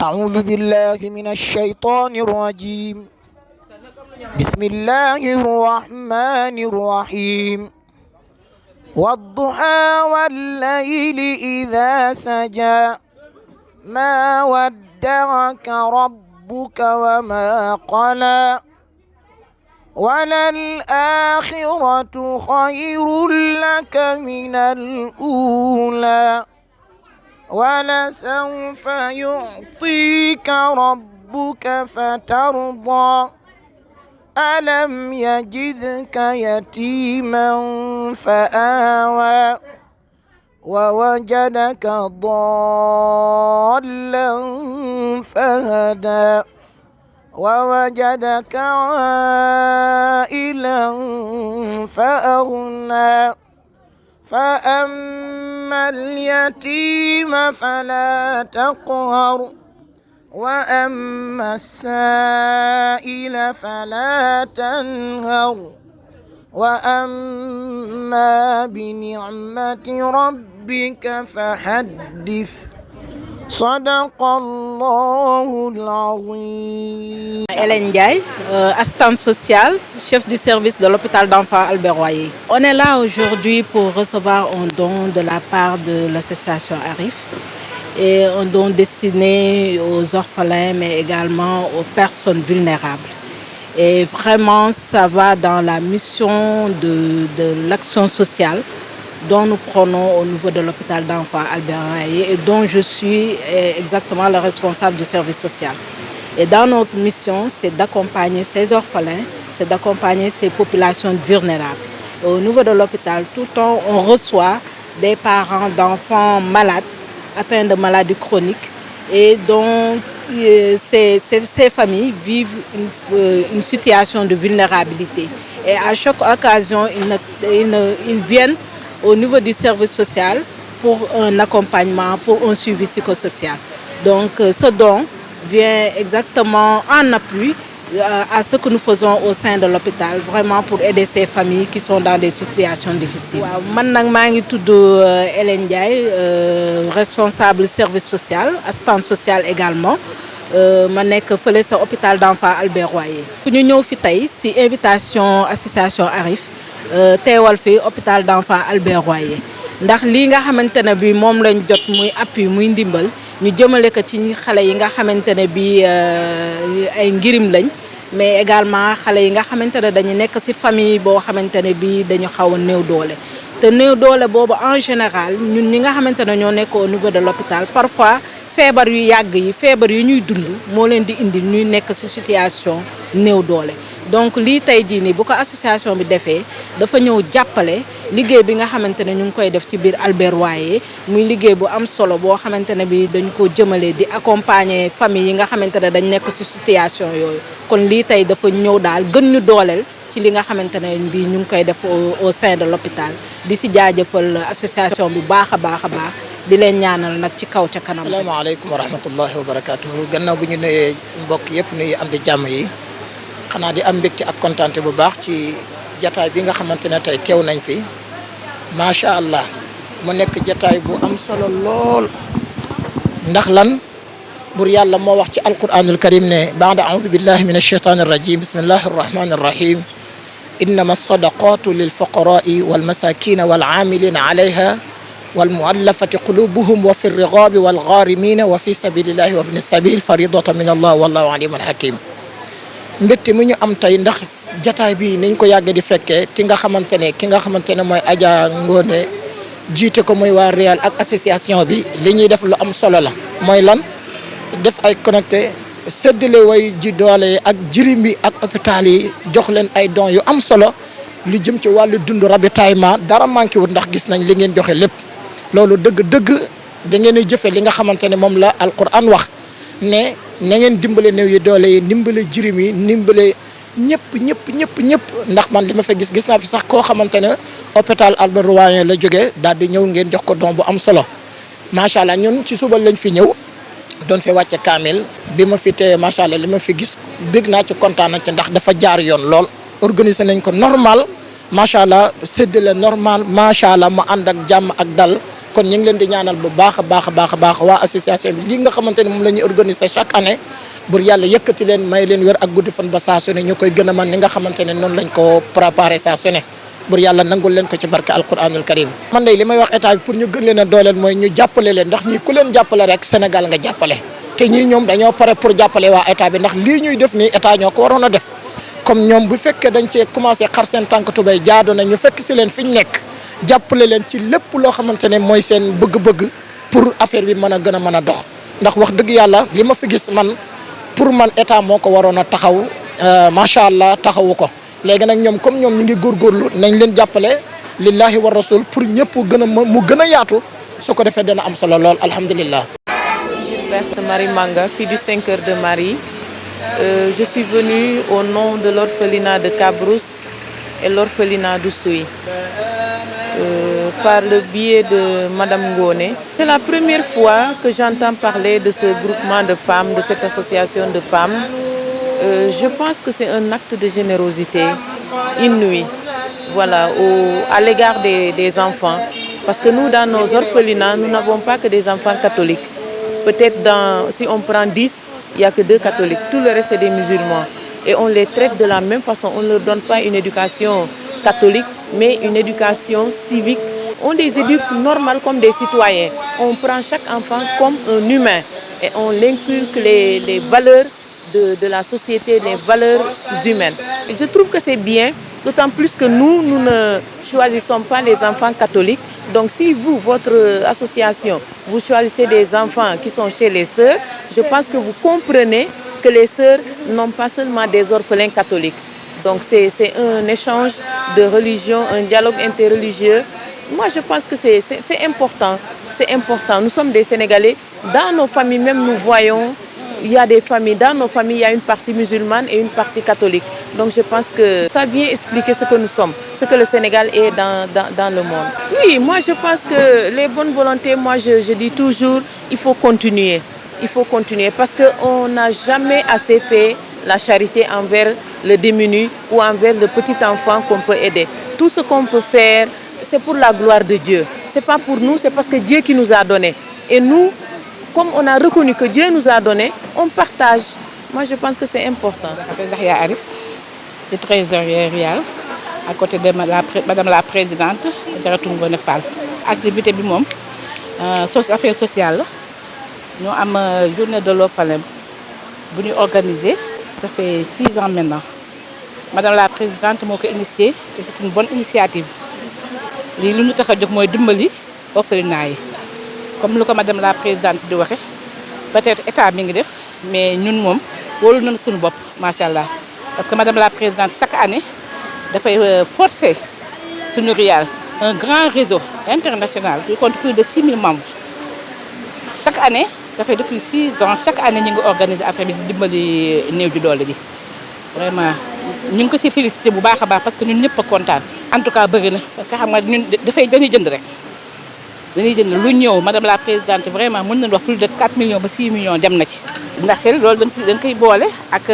أعوذ بالله من الشيطان الرجيم بسم الله الرحمن الرحيم والضحى والليل إذا سجى ما ودعك ربك وما قلى وللآخرة خير لك من الأولى ولسوف يعطيك ربك فترضى ألم يجدك يتيما فآوى ووجدك ضالا فهدى ووجدك عائلا فأغنى فأما اليتيم فلا تقهر وأما السائل فلا تنهر وأما بنعمة ربك فحدث صدق الله العظيم. Hélène Ndiaye, assistante sociale, chef du service de l'hôpital d'enfants Albert Royer. On est là aujourd'hui pour recevoir un don de la part de l'association Arif et un don destiné aux orphelins mais également aux personnes vulnérables. Et vraiment, ça va dans la mission de l'action sociale dont nous prenons au niveau de l'hôpital d'enfants Albert Royer et dont je suis exactement le responsable du service social. Et dans notre mission, c'est d'accompagner ces orphelins, c'est d'accompagner ces populations vulnérables. Et au niveau de l'hôpital, tout le temps, on reçoit des parents d'enfants malades, atteints de maladies chroniques, et dont ces familles vivent une situation de vulnérabilité. Et à chaque occasion, ils viennent au niveau du service social pour un accompagnement, pour un suivi psychosocial. Donc ce don vient exactement en appui à ce que nous faisons au sein de l'hôpital, vraiment pour aider ces familles qui sont dans des situations difficiles. Waaw man nag maa ngi tudd Hélène Ndiaye, responsable service social, assistante sociale également. Ma nekk fële sa hôpital d'enfants Albert Royer. Ñu ñëw fi tey ci invitation association Arif teewal fi hôpital d'enfants Albert Royer ndax lii nga xamante ne bi moom lañ jot muy appui muy ndimbal ñu jëmale ko ci xale yi nga xamante ne bi ay ngirim lañ mais également xale yi nga xamante ne dañu nekk ci famille boo xamante ne bi dañu xaw a néew doole te néew doole boobu en général ñun ñi nga xamante ne ñoo nekk au niveau de l'hôpital parfois feebar yu yàgg yi feebar yu ñuy dund moo leen di indi ñuy nekk ci situation néew doole donc lii tey jii nii bu ko association bi defee dafa ñëw jàppale liggéey bi nga xamante ne ñu ngi koy def ci biir Albert Royer muy liggéey bu am solo boo xamante ne bi dañ ko jëmale di accompagner famille yi nga xamante ne dañ nekk ci situation yooyu kon lii tey dafa ñëw daal gën ñu dooleel ci li nga xamante ne bi ñu ngi koy def au sein de l'hôpital di ci jaajëfal association bi baax a baax di leen ñaanal nag ci kaw ca kanam. asalaamaaleykum wa rahmatullahi wa barakatuhu gannaaw bu ñu nuyee mbokk yëpp nuyu am di jàmm yi xanaa di am mbégte ak kontaante bu baax ci jataay bi nga xamante ne tey teew nañ fi macha allah mu nekk jataay bu am solo lool ndax lan bur yàlla moo wax ci alquranul karim ne baada aoudu billahi min alshaytan arrajim bismillahi arrahmani arrahim innama alsadaqatu lilfuqarai walmasakina walamilina alayha والمؤلفة قلوبهم وفي الرغاب والغارمين وفي سبيل الله وابن السبيل فريضة من الله والله عليم حكيم mbégte mi ñu am tey ndax jataay bi niñ ko yàgg di fekkee ki nga xamante ne mooy Adja Ngone jiite ko mooy waa Réal ak association bi li ñuy def lu am solo la mooy lan def ay connecté séddale way ji doole ak jirim bi ak hôpital yi jox leen ay dons yu am solo lu jëm ci wàllu dund ravitaillement dara manqué wut ndax gis nañ li ngeen joxe lépp loolu dëgg-dëgg da ngeen a jëfe li nga xamante ne moom la alquran wax ne na ngeen dimbale néew yi doole yi ndimbale jirim yi ndimbale ñëpp ndax man li ma fa gis naa fi sax koo xamante ne hôpital Albert Royer la jógee daal di ñëw ngeen jox ko don bu am solo macha allah ñun ci suba lañ fi ñëw doon fi wàcce kaamil bi ma fi tee macha allah li ma fi gis bég naa ci kontaan na ci ndax dafa jaar yoon lool organiser nañ ko normal macha allah séddale normal macha allah mu ànd ak jàmm ak dal kon ñu ngi leen di ñaanal bu baax a baax waa association bi li nga xamante ne moom la ñuy organiser chaque année bur yàlla yëkkati leen may leen wér ak guddi fan ba saa su ne ñu koy gën a man ni nga xamante ne noonu lañ ko préparé saa su ne bur yàlla nangul leen ko ci barke alquranul karim. man de li may wax état bi pour ñu gën leen a dooleel mooy ñu jàppale leen ndax ñii ku leen jàppale rek Sénégal nga jàppale te ñii ñoom dañoo pare pour jàppale waa état bi ndax lii ñuy def nii état ñoo ko waroon a def comme ñoom bu fekkee dañ cee commencé xar seen tànk tubéy jaadu na ñu fekk si leen fi ñu nekk jàppale leen ci lépp loo xamante ne mooy seen bëgg-bëgg pour affaire bi mën a gën a mën a dox ndax wax dëgg yàlla li ma fi gis man pour man état moo ko waroon a taxaw macha allah taxawu ko léegi nag ñoom comme ñoom ñu ngi góorgóorlu nañ leen jàppale lillahi wa rasul pour ñëpp gën a mu gën a yaatu su ko defee dana am solo lool alhamdulillah. Gilberte Marie Manga, fille du 5 heures de Marie. Je suis venue au nom de l'orphelinat de Cabrousse et l'orphelinat d'Oussouye par le biais de Madame Ngone. C'est la première fois que j'entends parler de ce groupement de femmes, de cette association de femmes. Je pense que c'est un acte de générosité inouï, voilà, à l'égard des enfants. Parce que nous, dans nos orphelinats, nous n'avons pas que des enfants catholiques. Peut-être si on prend 10, il n'y a que 2 catholiques. Tout le reste, c'est des musulmans. Et on les traite de la même façon. On ne leur donne pas une éducation catholique, mais une éducation civique. On les éduque normal comme des citoyens. On prend chaque enfant comme un humain. Et on l'inculque les valeurs de la société, les valeurs humaines. Et je trouve que c'est bien, d'autant plus que nous ne choisissons pas les enfants catholiques. Donc si vous, votre association, vous choisissez des enfants qui sont chez les sœurs, je pense que vous comprenez que les sœurs n'ont pas seulement des orphelins catholiques. Donc c'est un échange de religion, un dialogue interreligieux. Moi je pense que c'est important. C'est important. Nous sommes des Sénégalais. Dans nos familles même, nous voyons, il y a des familles, dans nos familles, il y a une partie musulmane et une partie catholique. Donc je pense que ça vient expliquer ce que nous sommes, ce que le Sénégal est dans le monde. Oui, moi je pense que les bonnes volontés, moi je dis toujours, il faut continuer. Il faut continuer parce qu'on n'a jamais assez fait la charité envers le démuni ou envers le petit enfant qu'on peut aider. Tout ce qu'on peut faire, c'est pour la gloire de Dieu. Ce n'est pas pour nous, c'est parce que Dieu qui nous a donné. Et nous, comme on a reconnu que Dieu nous a donné, on partage. Moi, je pense que c'est important. Je m'appelle Zahia Aris, de trésorière à côté de Madame la Présidente, Diaratou Ngone Fall. L'activité bi mom affaire sociale, nous avons une journée de l'orphelin bu ñu organisé. Ça fait 6 ans maintenant. Madame la Présidente m'a initié et c'est une bonne initiative. Li ñu tax a jóg mooy dimbali orphelinat yi. Comme le Madame la Présidente di waxe peut-être état mi ngi def mais ñun moom wóolu nañu suñu bopp machallah parce que Madame la Présidente chaque année dafay forcer suñu RIAL un grand réseau international qui compte plus de 6 000 membres. Chaque année ça fait depuis 6 ans chaque année ñu ngi organiser affaire bi di dimbali néew ji doole ji vraiment ñu ngi ko ci félicité bu baax a baax parce que ñun ñëpp a kontaan en tout cas bëri na parce que xam nga ñun dañuy jënd rek. dañuy jënd lu ñëw Madame la Présidente vraiment mën nañu wax plus de 4 millions ba 6 millions dem na ci. ndaxte loolu dañ koy boole ak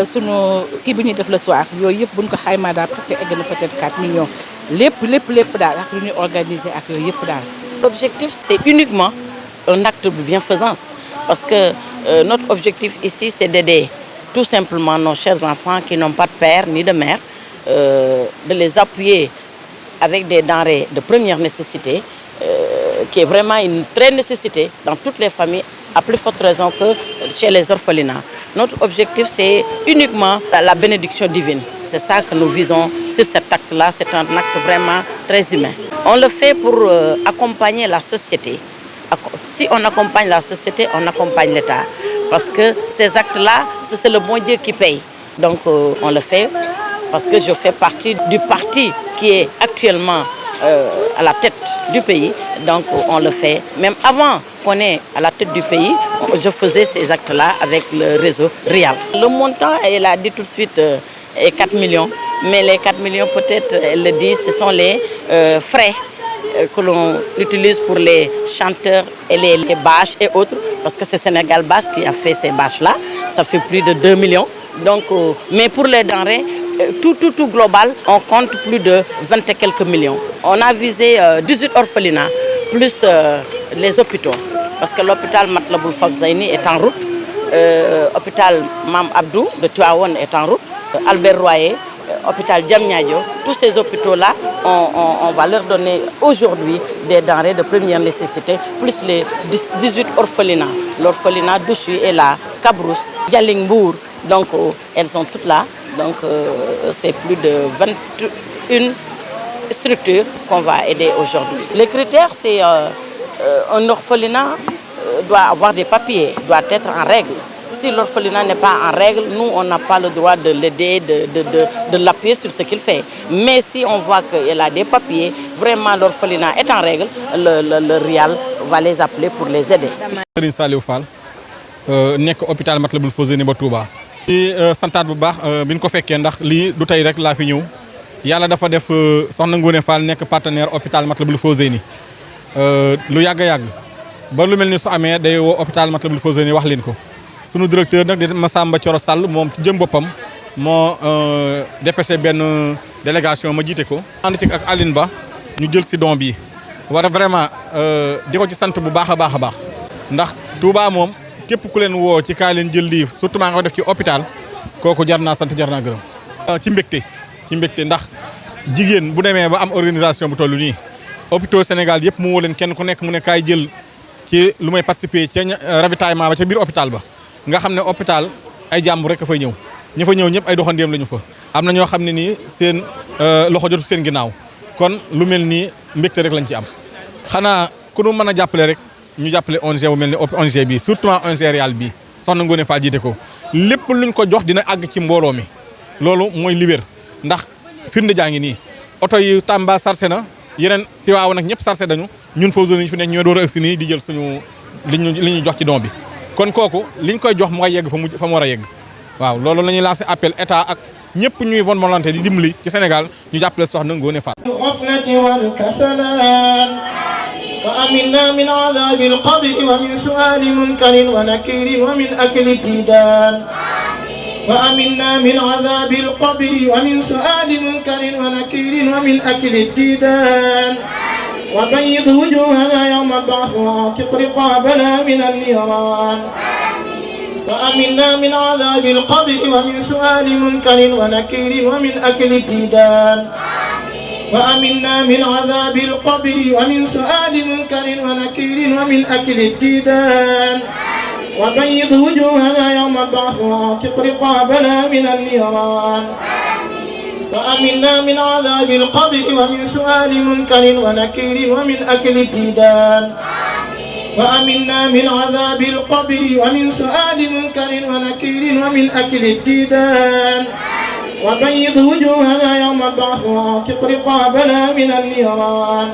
sunu kii bi ñuy def le soir yooyu yëpp buñ ko xaymaa daal presque egg na peut-être 4 millions lépp daal ak lu ñuy organiser ak yooyu yëpp daal. L'objectif c'est uniquement un acte de bienfaisance parce que notre objectif ici c'est d'aider tout simplement nos chers enfants qui n'ont pas de père ni de mère, de les appuyer avec des denrées de première nécessité. Qui est vraiment une très nécessité dans toutes les familles, à plus forte raison que chez les orphelinats. Notre objectif, c'est uniquement la bénédiction divine. C'est ça que nous visons sur cet acte-là. C'est un acte vraiment très humain. On le fait pour accompagner la société. Si on accompagne la société, on accompagne l'État. Parce que ces actes-là, c'est le bon Dieu qui paye. Donc on le fait parce que je fais partie du parti qui est actuellement à la tête du pays, donc on le fait. Même avant qu'on est à la tête du pays, je faisais ces actes-là avec le réseau RIAL. Le montant, elle a dit tout de suite, est 4 millions. Mais les 4 millions, peut-être, elle le dit, ce sont les frais que l'on utilise pour les chanteurs et les bâches et autres. Parce que c'est Sénégal Bâche qui a fait ces bâches-là. Ça fait plus de 2 millions. Donc, mais pour les denrées, tout global, on compte plus de 20 et quelques millions. On a visé 18 orphelinats plus les hôpitaux. Parce que l'hôpital Matlaboul Fawzaini est en route, hôpital Mam Abdou de Tivaouane est en route, Albert Royer, hôpital Diamniadio, tous ces hôpitaux-là, on va leur donner aujourd'hui des denrées de première nécessité, plus les 18 orphelinats. L'orphelinat d'Ouchy est là, Cabrousse, Dialingbourg, donc elles sont toutes là. Donc c'est plus de 21 structures qu'on va aider aujourd'hui. Les critères, c'est un orphelinat doit avoir des papiers, doit être en règle. Si l'orphelinat n'est pas en règle, nous, on n'a pas le droit de l'aider, de l'appuyer sur ce qu'il fait. Mais si on voit qu'il a des papiers, vraiment l'orphelinat est en règle, le RIAL va les appeler pour les aider. Serigne Saliou Fall nekk hôpital Matlaboul Fawzaini ba Touba. di santaat bu baax bi ñu ko fekkee ndax lii du tey rek laa fi ñëw yàlla dafa def soxna Ngoné Fall nekk partenaire hôpital Matlaboul Fawzaini lu yàgg a yàgg ba lu mel ni su amee day woo hôpital Matlaboul Fawzaini wax leen ko. sunu directeur nag di Massamba Thioro Sall moom ci jëm boppam moo dépêché benn délégation ma jiite ko. ànd ci ak Aline Ba ñu jël si don bi war a vraiment di ko ci sant bu baax a baax a baax ndax Touba moom képp ku leen woo ci kaa leen jël lii surtout maa nga ko def ci hôpital kooku jar naa sant jar naa gërëm. ci mbégte ndax jigéen bu demee ba am organisation bu toll nii hôpitaux Sénégal yëpp mu woo leen kenn ku nekk mu ne kaay jël ci lu may participer ca ravitaillement ba ca biir hôpital ba. nga xam ne hôpital ay jàmbur rek a fay ñëw ñi fa ñëw ñëpp ay doxandéem lañu fa am na ñoo xam ne nii seen loxo jotu seen ginnaaw kon lu mel nii mbégte rek lañ ci am. xanaa ku nu mën a jàppale rek ñu jàppale ONG bu mel ni ONG bi surtout ONG RIAL bi soxna Ngoné Fall jiite ko lépp luñ ko jox dina àgg ci mbooloo mi loolu mooy li wér ndax firnde jaa ngi nii oto yi Tamba sarse na yeneen Tiwaawan nag ñëpp sarse dañu ñun Fawzaini ñu fi nekk ñoo door a agsi nii di jël suñu li ñu jox ci don bi. kon kooku liñ koy jox mooy yegg fa mu war a yegg waaw loolu la ñuy lancé appel état ak ñëpp ñuy bonne volonté di dimbali ci Sénégal ñu jàppale soxna Ngoné Fall. وأمنا من عذاب القبر ومن سؤال منكر ونكير ومن أكل الديدان وأمنا من عذاب القبر ومن سؤال منكر ونكير ومن أكل الديدان وبيض وجوهنا يوم البعث واعتق رقابنا من النيران وأمنا من عذاب القبر ومن سؤال منكر ونكير ومن أكل الديدان وأمنا من عذاب القبر ومن سؤال منكر ونكير ومن أكل الديدان وبيض وجوهنا يوم البعث واعتق رقابنا من النيران وأمنا من عذاب القبر ومن سؤال منكر ونكير ومن أكل الديدان وأمنا من عذاب القبر ومن سؤال منكر ونكير ومن أكل الديدان وبيض وجوهنا يوم البعث واعتق رقابنا من النيران